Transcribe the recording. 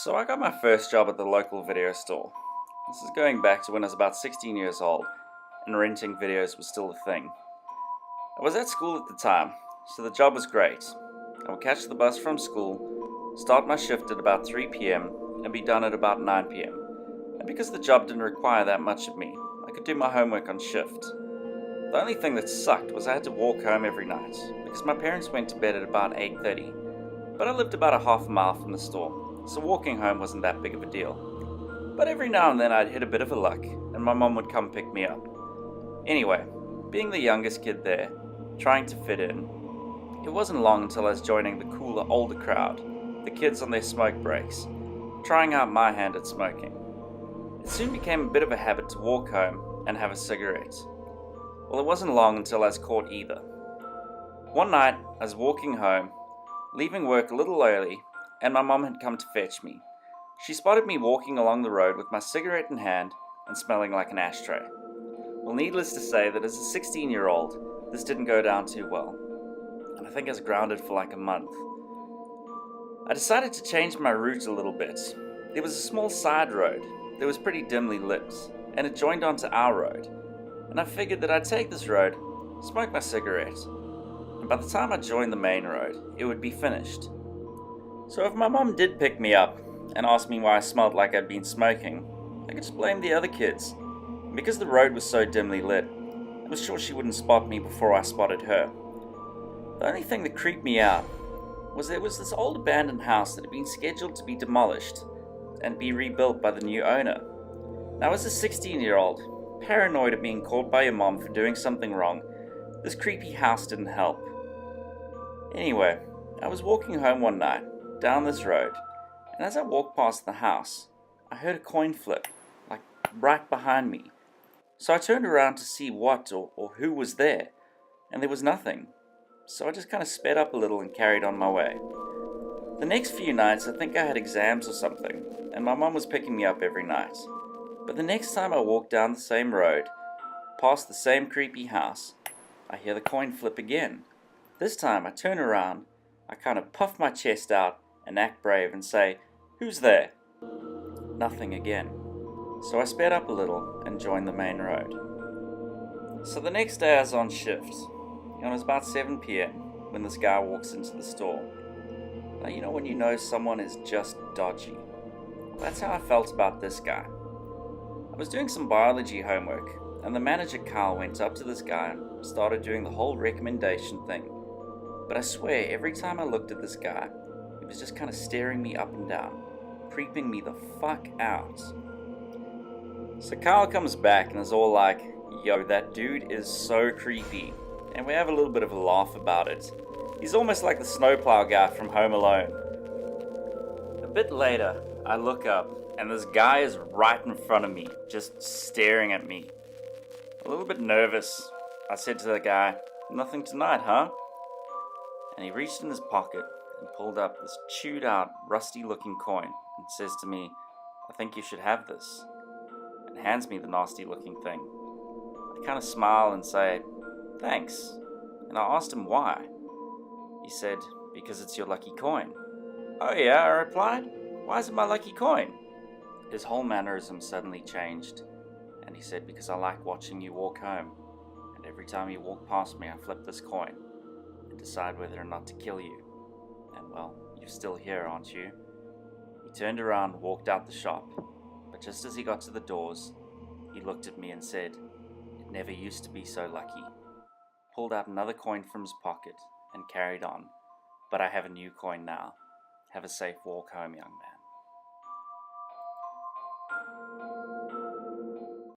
So I got my first job at the local video store. This is going back to when I was about 16 years old and renting videos was still a thing. I was at school at the time, so the job was great. I would catch the bus from school, start my shift at about 3 p.m. and be done at about 9 p.m. And because the job didn't require that much of me, I could do my homework on shift. The only thing that sucked was I had to walk home every night because my parents went to bed at about 8:30. But I lived about a half a mile from the store, so walking home wasn't that big of a deal. But every now and then I'd hit a bit of a luck, and my mom would come pick me up. Anyway, being the youngest kid there, trying to fit in, it wasn't long until I was joining the cooler, older crowd, the kids on their smoke breaks, trying out my hand at smoking. It soon became a bit of a habit to walk home and have a cigarette. Well, it wasn't long until I was caught either. One night, I was walking home, leaving work a little early, and my mom had come to fetch me. She spotted me walking along the road with my cigarette in hand and smelling like an ashtray. Well, needless to say that as a 16-year-old, this didn't go down too well, and I think I was grounded for like a month. I decided to change my route a little bit. There was a small side road that was pretty dimly lit, and it joined onto our road, and I figured that I'd take this road, smoke my cigarette, and by the time I joined the main road, it would be finished. So if my mom did pick me up and ask me why I smelled like I'd been smoking, I could just blame the other kids. And because the road was so dimly lit, I was sure she wouldn't spot me before I spotted her. The only thing that creeped me out was there was this old abandoned house that had been scheduled to be demolished and be rebuilt by the new owner. Now as a 16-year-old, paranoid of being caught by your mom for doing something wrong, this creepy house didn't help. Anyway, I was walking home one night, down this road, and as I walked past the house, I heard a coin flip, like right behind me. So I turned around to see what or who was there, and there was nothing. So I just kind of sped up a little and carried on my way. The next few nights I think I had exams or something, and my mum was picking me up every night. But the next time I walked down the same road, past the same creepy house, I hear the coin flip again. This time I turn around, I kind of puff my chest out and act brave and say, "Who's there?" Nothing again. So I sped up a little and joined the main road. So the next day I was on shift, and it was about 7 p.m. when this guy walks into the store. Now you know when you know someone is just dodgy. That's how I felt about this guy. I was doing some biology homework, and the manager Carl went up to this guy and started doing the whole recommendation thing. But I swear, every time I looked at this guy, he was just kind of staring me up and down, creeping me the fuck out. So Carl comes back and is all like, "Yo, that dude is so creepy." And we have a little bit of a laugh about it. He's almost like the snowplow guy from Home Alone. A bit later, I look up, and this guy is right in front of me, just staring at me. A little bit nervous, I said to the guy, "Nothing tonight, huh?" And he reached in his pocket and pulled up this chewed out, rusty looking coin and says to me, "I think you should have this," and hands me the nasty looking thing. I kind of smile and say, "Thanks," and I asked him why. He said, "Because it's your lucky coin." "Oh yeah," I replied, "why is it my lucky coin?" His whole mannerism suddenly changed, and he said, "Because I like watching you walk home, and every time you walk past me I flip this coin and decide whether or not to kill you. And well, you're still here, aren't you?" He turned around and walked out the shop, but just as he got to the doors, he looked at me and said, "It never used to be so lucky," pulled out another coin from his pocket and carried on. "But I have a new coin now. Have a safe walk home, young man."